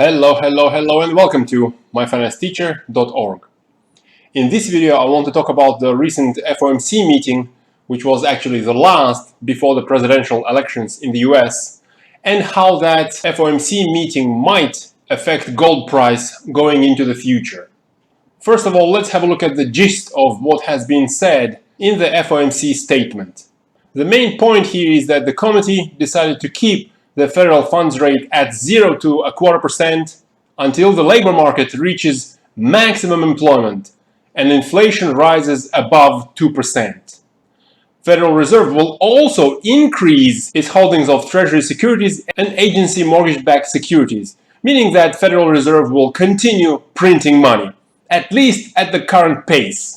Hello, and welcome to myfinancesteacher.org. In this video, I want to talk about the recent FOMC meeting, which was actually the last before the presidential elections in the US, and how that FOMC meeting might affect gold price going into the future. First of all, let's have a look at the gist of what has been said in the FOMC statement. The main point here is that the committee decided to keep the federal funds rate at 0 to 0.25% until the labor market reaches maximum employment and inflation rises above 2%. Federal Reserve will also increase its holdings of Treasury securities and agency mortgage-backed securities, meaning that Federal Reserve will continue printing money, at least at the current pace.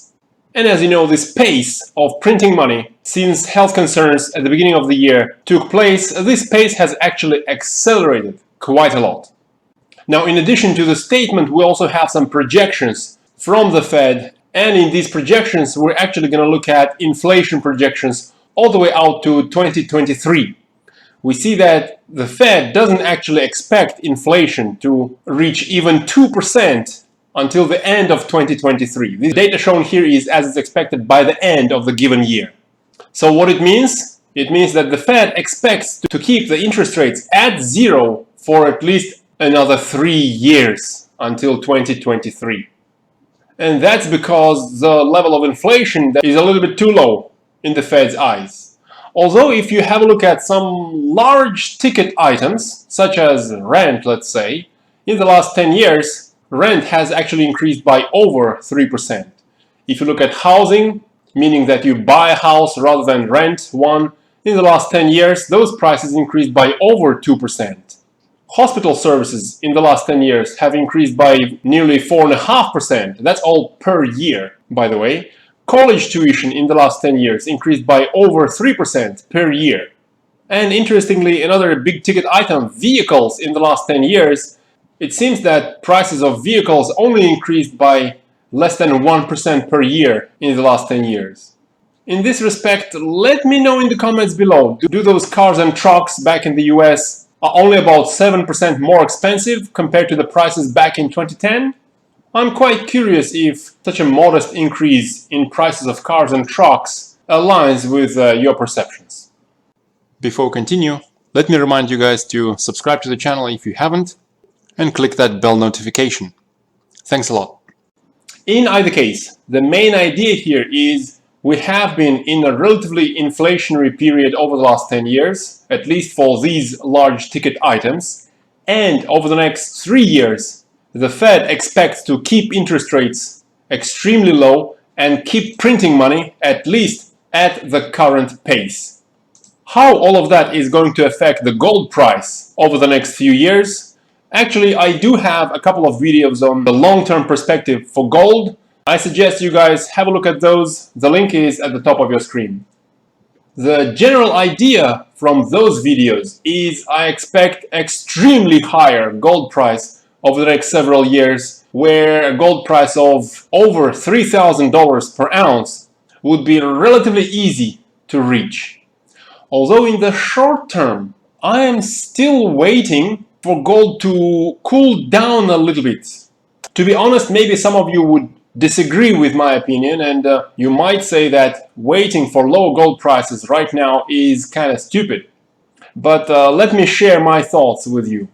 And as you know, this pace of printing money, since health concerns at the beginning of the year took place, this pace has actually accelerated quite a lot. Now, in addition to the statement, we also have some projections from the Fed, and in these projections, we're actually going to look at inflation projections all the way out to 2023. We see that the Fed doesn't actually expect inflation to reach even 2% until the end of 2023. The data shown here is as is expected by the end of the given year. So what it means? It means that the Fed expects to keep the interest rates at 0 for at least another 3 years until 2023. And that's because the level of inflation is a little bit too low in the Fed's eyes. Although if you have a look at some large ticket items, such as rent, let's say, in the last 10 years, rent has actually increased by over 3%. If you look at housing, meaning that you buy a house rather than rent one, in the last 10 years, those prices increased by over 2%. Hospital services in the last 10 years have increased by nearly 4.5%. That's all per year, by the way. College tuition in the last 10 years increased by over 3% per year. And interestingly, another big ticket item, vehicles in the last 10 years, it seems that prices of vehicles only increased by less than 1% per year in the last 10 years. In this respect, let me know in the comments below, do those cars and trucks back in the US are only about 7% more expensive compared to the prices back in 2010? I'm quite curious if such a modest increase in prices of cars and trucks aligns with your perceptions. Before we continue, let me remind you guys to subscribe to the channel if you haven't, and click that bell notification. Thanks a lot. In either case, the main idea here is we have been in a relatively inflationary period over the last 10 years, at least for these large ticket items, and over the next 3 years, the Fed expects to keep interest rates extremely low and keep printing money at least at the current pace. How all of that is going to affect the gold price over the next few years? Actually, I do have a couple of videos on the long-term perspective for gold. I suggest you guys have a look at those. The link is at the top of your screen. The general idea from those videos is I expect extremely higher gold price over the next several years, where a gold price of over $3,000 per ounce would be relatively easy to reach. Although in the short term, I am still waiting for gold to cool down a little bit. To be honest, maybe some of you would disagree with my opinion, and you might say that waiting for low gold prices right now is kind of stupid. But let me share my thoughts with you.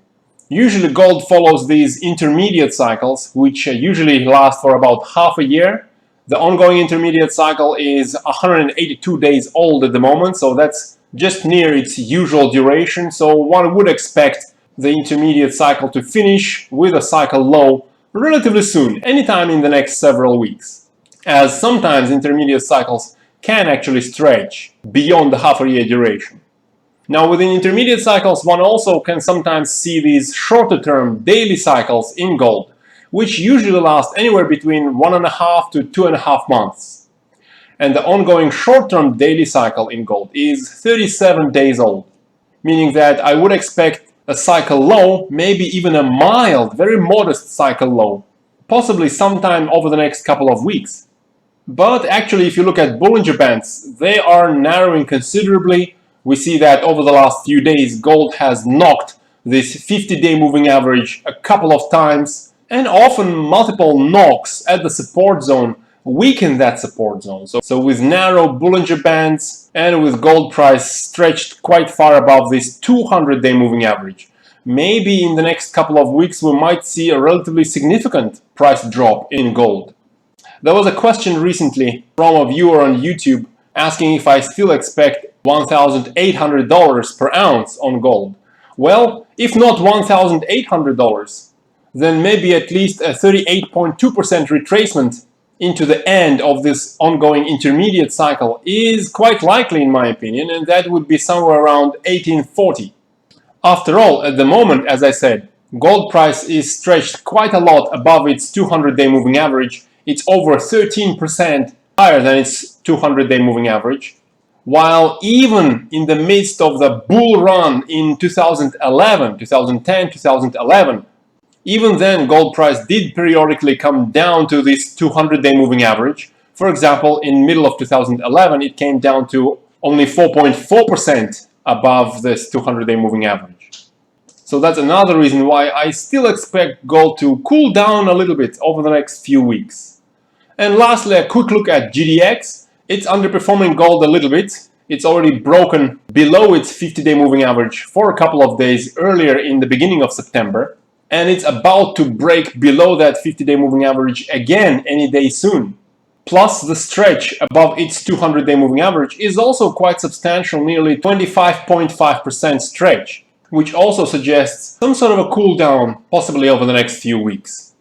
Usually gold follows these intermediate cycles, which usually last for about half a year. The ongoing intermediate cycle is 182 days old at the moment, so that's just near its usual duration. So one would expect the intermediate cycle to finish with a cycle low relatively soon, anytime in the next several weeks, as sometimes intermediate cycles can actually stretch beyond the half-a-year duration. Now, within intermediate cycles, one also can sometimes see these shorter-term daily cycles in gold, which usually last anywhere between 1.5 to 2.5 months. And the ongoing short-term daily cycle in gold is 37 days old, meaning that I would expect a cycle low, maybe even a mild, very modest cycle low, possibly sometime over the next couple of weeks. But actually, if you look at Bollinger Bands, they are narrowing considerably. We see that over the last few days, gold has knocked this 50-day moving average a couple of times, and often multiple knocks at the support zone weaken that support zone. So with narrow Bollinger Bands and with gold price stretched quite far above this 200-day moving average, maybe in the next couple of weeks we might see a relatively significant price drop in gold. There was a question recently from a viewer on YouTube asking if I still expect $1,800 per ounce on gold. Well, if not $1,800, then maybe at least a 38.2% retracement into the end of this ongoing intermediate cycle is quite likely in my opinion, and that would be somewhere around 1840. After all, at the moment, as I said, gold price is stretched quite a lot above its 200-day moving average. It's over 13% higher than its 200-day moving average. While even in the midst of the bull run in 2010, 2011, even then gold price did periodically come down to this 200-day moving average. For example, in middle of 2011, it came down to only 4.4% above this 200-day moving average. So that's another reason why I still expect gold to cool down a little bit over the next few weeks. And lastly, a quick look at GDX. It's underperforming gold a little bit. It's already broken below its 50-day moving average for a couple of days earlier in the beginning of September. And it's about to break below that 50-day moving average again any day soon. Plus, the stretch above its 200-day moving average is also quite substantial, nearly 25.5% stretch, which also suggests some sort of a cool down, possibly over the next few weeks.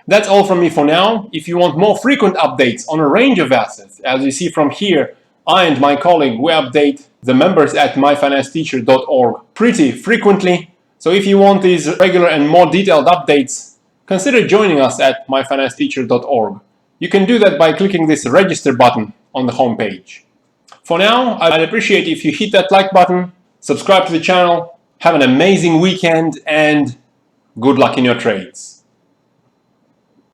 That's all from me for now. If you want more frequent updates on a range of assets, as you see from here, I and my colleague, we update the members at myfinancesteacher.org pretty frequently. So if you want these regular and more detailed updates, consider joining us at myfinancesteacher.org. You can do that by clicking this register button on the home page. For now, I'd appreciate if you hit that like button, subscribe to the channel, have an amazing weekend, and good luck in your trades.